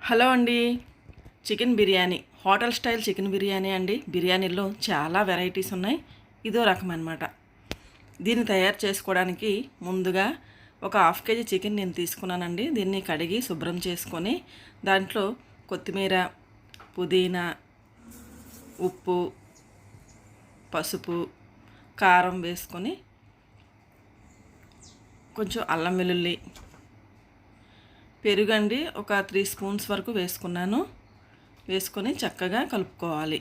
Hello అండి. Chicken biryani, hotel style chicken biryani అండి. బిర్యానీలో చాలా వెరైటీస్ ఉన్నాయి. ఇదో రకం అన్నమాట. దీన్ని తయారు చేసుకోవడానికి ముందుగా ఒక హాఫ్ కేజీ చికెన్ నేను తీసుకున్నానండి. దీన్ని కడిగి శుభ్రం చేసుకొని దాంట్లో కొత్తిమీర, పుదీనా, ఉప్పు, పసుపు, కారం వేసుకొని కొంచెం అల్లం వెల్లుల్లి, పెరుగండి ఒక 3 స్పూన్స్ వరకు వేసుకున్నాను. వేసుకొని చక్కగా కలుపుకోవాలి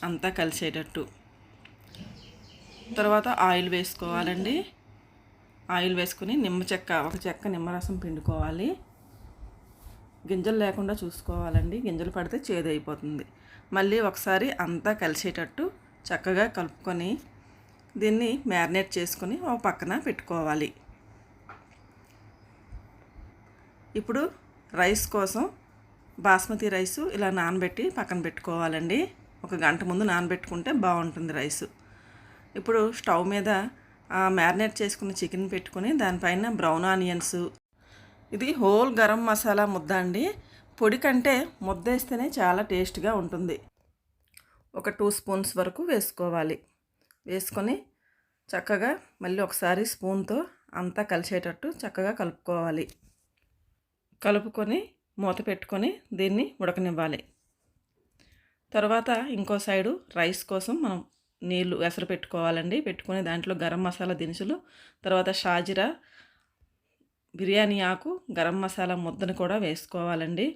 అంతా కలిసేటట్టు. తర్వాత ఆయిల్ వేసుకోవాలండి. ఆయిల్ వేసుకొని ఒక చెక్క నిమ్మరసం పిండుకోవాలి. గింజలు లేకుండా చూసుకోవాలండి. గింజలు పడితే చేదైపోతుంది. మళ్ళీ ఒకసారి అంతా కలిసేటట్టు చక్కగా కలుపుకొని దీన్ని మ్యారినేట్ చేసుకొని ఒక పక్కన పెట్టుకోవాలి. ఇప్పుడు రైస్ కోసం బాస్మతి రైసు ఇలా నానబెట్టి పక్కన పెట్టుకోవాలండి. 1 గంట ముందు నానబెట్టుకుంటే బాగుంటుంది రైసు. ఇప్పుడు స్టవ్ మీద మ్యారినేట్ చేసుకున్న చికెన్ పెట్టుకొని దానిపైన బ్రౌన్ ఆనియన్స్, ఇది హోల్ గరం మసాలా ముద్ద అండి. పొడి కంటే ముద్ద వేస్తేనే చాలా టేస్ట్గా ఉంటుంది. ఒక 2 స్పూన్స్ వరకు వేసుకోవాలి. వేసుకొని చక్కగా మళ్ళీ ఒకసారి స్పూన్తో అంతా కలిసేటట్టు చక్కగా కలుపుకోవాలి. కలుపుకొని మూత పెట్టుకొని దీన్ని ఉడకనివ్వాలి. తర్వాత ఇంకో సైడు రైస్ కోసం మనం నీళ్ళు ఎసరు పెట్టుకోవాలండి. పెట్టుకొని దాంట్లో గరం మసాలా దినుసులు, తర్వాత షాజిరా, బిర్యానీ ఆకు, గరం మసాలా ముద్దను కూడా వేసుకోవాలండి.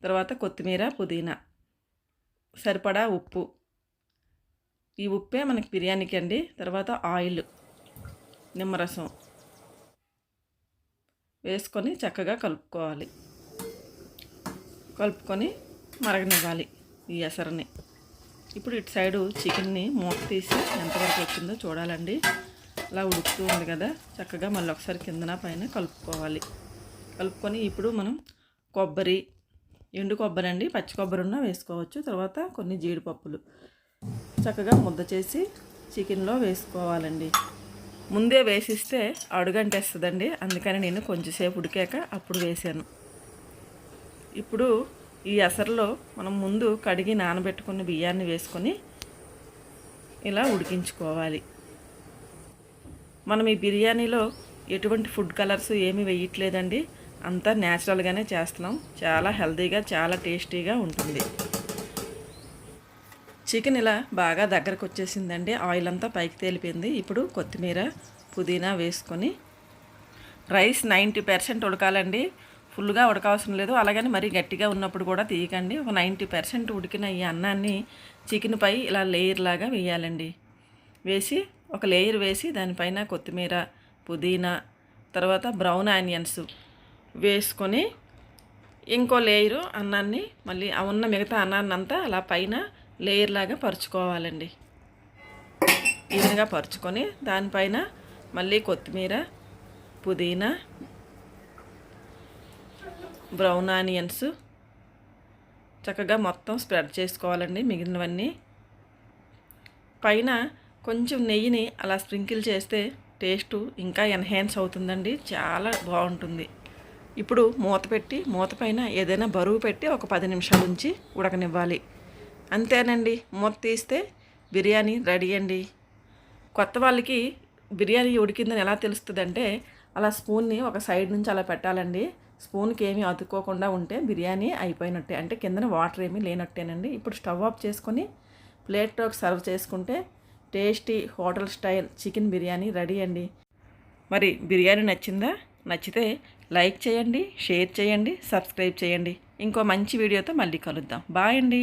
తర్వాత కొత్తిమీర, పుదీనా, సరిపడా ఉప్పు, ఈ ఉప్పే మనకి బిర్యానీకి అండి. తర్వాత ఆయిల్, నిమ్మరసం వేసుకొని చక్కగా కలుపుకోవాలి. కలుపుకొని మరగనివ్వాలి ఈ ఎసరని. ఇప్పుడు ఇటు సైడు చికెన్ని మూత తీసి ఎంతవరకు వచ్చిందో చూడాలండి. అలా ఉడుకుతూ ఉంది కదా, చక్కగా మళ్ళీ ఒకసారి కిందన పైన కలుపుకోవాలి. కలుపుకొని ఇప్పుడు మనం కొబ్బరి, ఎండు కొబ్బరి అండి, పచ్చి కొబ్బరి ఉన్నా వేసుకోవచ్చు. తర్వాత కొన్ని జీడిపప్పులు చక్కగా ముద్ద చేసి చికెన్లో వేసుకోవాలండి. ముందే వేసిస్తే అడుగంటేస్తుందండి. అందుకని నేను కొంచెంసేపు ఉడికాక అప్పుడు వేసాను. ఇప్పుడు ఈ ఎసరులో మనం ముందు కడిగి నానబెట్టుకున్న బియ్యాన్ని వేసుకొని ఇలా ఉడికించుకోవాలి. మనం ఈ బిర్యానీలో ఎటువంటి ఫుడ్ కలర్స్ ఏమీ వేయట్లేదండి. అంతా న్యాచురల్గానే చేస్తున్నాం. చాలా హెల్తీగా, చాలా టేస్టీగా ఉంటుంది. చికెన్ ఇలా బాగా దగ్గరకు వచ్చేసిందండి. ఆయిల్ అంతా పైకి తేలిపోయింది. ఇప్పుడు కొత్తిమీర, పుదీనా వేసుకొని రైస్ 90% ఉడకాలండి. ఫుల్గా ఉడకవసరం లేదు. అలాగని మరీ గట్టిగా ఉన్నప్పుడు కూడా తీయకండి. ఒక 90% ఉడికిన ఈ అన్నాన్ని చికెన్ పై ఇలా లేయర్ లాగా వేయాలండి. వేసి ఒక లేయర్ వేసి దానిపైన కొత్తిమీర, పుదీనా, తర్వాత బ్రౌన్ ఆనియన్స్ వేసుకొని ఇంకో లేయరు అన్నాన్ని మళ్ళీ ఉన్న మిగతా అన్నాన్ని అంతా అలా పైన లేయర్ లాగా పరుచుకోవాలండి. ఈవెన్గా పరుచుకొని దానిపైన మళ్ళీ కొత్తిమీర, పుదీనా, బ్రౌన్ ఆనియన్స్ చక్కగా మొత్తం స్ప్రెడ్ చేసుకోవాలండి. మిగిలినవన్నీ పైన కొంచెం నెయ్యిని అలా స్ప్రింకిల్ చేస్తే టేస్టు ఇంకా ఎన్హాన్స్ అవుతుందండి. చాలా బాగుంటుంది. ఇప్పుడు మూత పైన ఏదైనా బరువు పెట్టి ఒక 10 నిమిషాల నుంచి ఉడకనివ్వాలి. అంతేనండి. మూత తీస్తే బిర్యానీ రెడీ అండి. కొత్త వాళ్ళకి బిర్యానీ ఉడికిందని ఎలా తెలుస్తుందంటే అలా స్పూన్ని ఒక సైడ్ నుంచి అలా పెట్టాలండి. స్పూన్కి ఏమీ అతుక్కోకుండా ఉంటే బిర్యానీ అయిపోయినట్టే, అంటే కిందన వాటర్ ఏమీ లేనట్టేనండి. ఇప్పుడు స్టవ్ ఆఫ్ చేసుకొని ప్లేట్లోకి సర్వ్ చేసుకుంటే tasty hotel style chicken biryani ready అండి. మరి బిర్యానీ నచ్చిందా? నచ్చితే లైక్ చేయండి, షేర్ చేయండి, సబ్స్క్రైబ్ చేయండి. ఇంకో మంచి వీడియోతో మళ్ళీ కలుద్దాం. బాయ్ అండి.